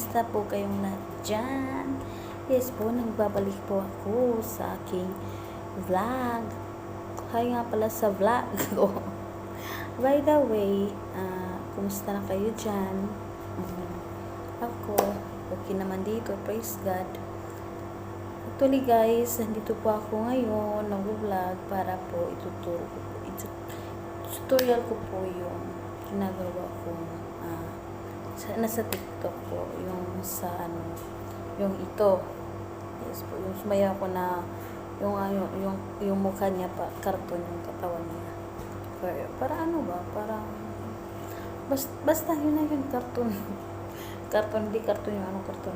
Kumusta po kayong lahat dyan? Yes po, nagbabalik po ako sa aking vlog. Hi nga pala sa vlog ko. By the way, kumusta na kayo dyan? Ako, okay naman dito, praise God. Actually guys, nandito po ako ngayon, nag-vlog para po tutorial ko po yung ginagawa kong nasa TikTok po, yung sa yung ito. Yes po, yung sumaya ko na yung mukha niya pa, karton yung katawan niya. Para ano ba? Parang basta yun na yun, karton. Karton, di karton yung anong karton.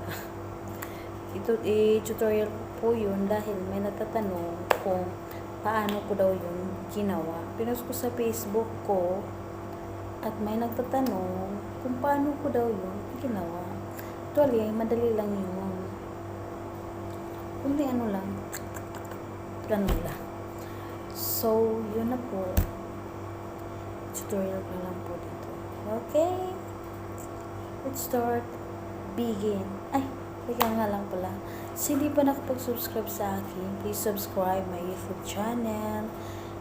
Ito, tutorial po yun dahil may natatanong kung paano ko daw yun ginawa. Pinost ko sa Facebook ko at may nagtatanong kung paano ko daw yun ginawa. Actually, madali lang yun. Kundi ano lang. Ganun lang. So, yun na po. Tutorial ko lang po dito. Okay? Let's start. Begin. Ay, teka nga lang pala. So, hindi pa nakapag-subscribe sa akin, please subscribe my YouTube channel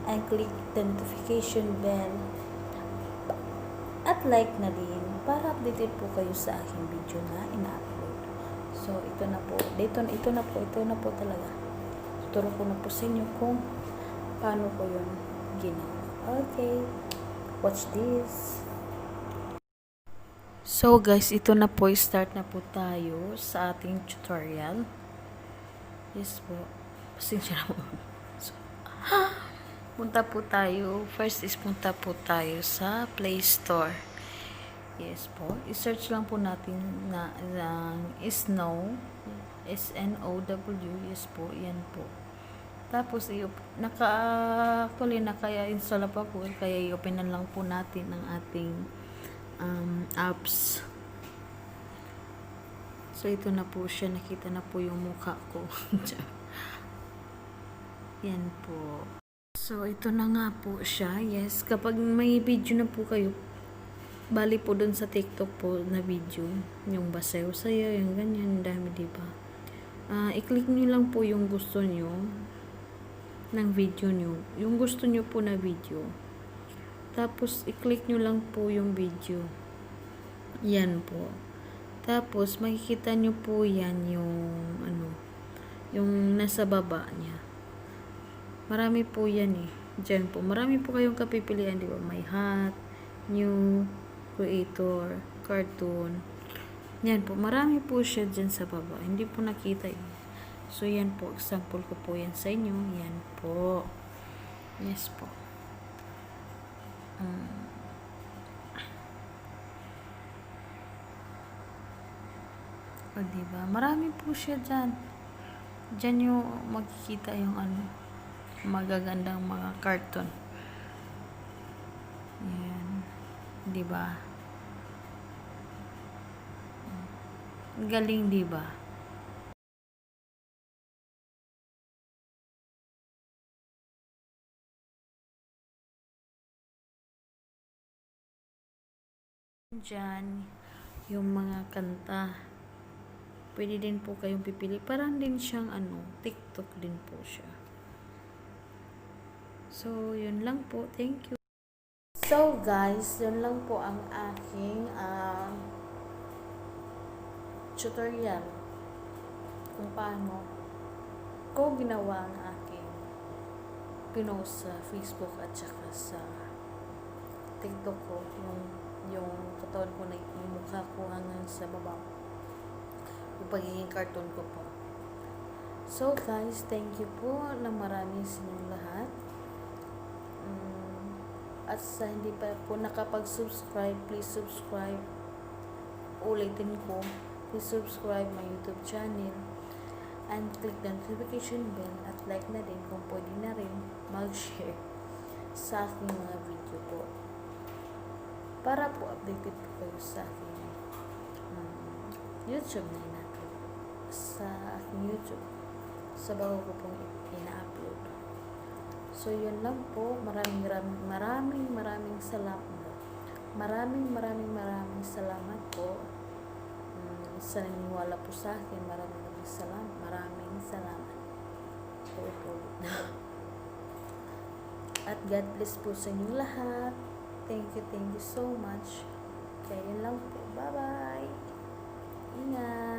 and click the notification bell at like na din para updated po kayo sa aking video na ina-upload. So, ito na po. Ito na po talaga. Tuturo ko na po sa inyo kung paano ko yun ginawa. Okay. Watch this. So, guys, ito na po. Start na po tayo sa ating tutorial. Yes po. Pasensya na po. So, punta po tayo. First is punta po tayo sa Play Store. Yes po. I-search lang po natin na Snow. S-N-O-W. Yes po. Yan po. Tapos, naka-install pa po. Kaya i-open na lang po natin ang ating apps. So, ito na po siya. Nakita na po yung mukha ko. Yan po. So, ito na nga po siya. Yes, kapag may video na po kayo, bali po dun sa TikTok po na video, yung basayo-sayo, yung ganyan, dami, diba? I-click nyo lang po yung gusto nyo ng video nyo. Yung gusto nyo po na video. Tapos, i-click nyo lang po yung video. Yan po. Tapos, makikita nyo po yan yung yung nasa baba niya. Marami po yan eh. Diyan po. Marami po kayong kapipilian, di ba? May hot, new, creator, cartoon. Yan po. Marami po siya dyan sa baba. Hindi po nakita eh. So, yan po. Example ko po yan sa inyo. Yan po. Yes po. O, diba? Marami po siya dyan. Dyan yung makikita yung magagandang mga cartoon. Yan. Diba? Galing, diba? Dyan, yung mga kanta. Pwede din po kayong pipili. Parang din siyang TikTok din po siya. So, yun lang po. Thank you. So, guys, yun lang po ang aking tutorial kung paano ko ginawa ang aking pinost sa Facebook at saka sa TikTok ko. Yung katawan ko na yung mukha ko hanggang sa baba. Yung pagiging cartoon ko po. So, guys, thank you po na marami sa inyong lahat. At sa hindi pa po nakapag-subscribe, please subscribe. Ulitin ko, please subscribe my YouTube channel and click the notification bell at like na din kung pwede na rin mag-share sa aking mga video po. Para po updated po kayo sa aking YouTube na sa aking YouTube sa bago ko pong ina-upload. So, yun lang po. Maraming salamat. Maraming salamat po sa naniniwala po sa akin. Maraming salamat. Maraming salamat. Ulit-ulit na. At God bless po sa inyong lahat. Thank you so much. Kaya yun lang po. Bye-bye. Ingat.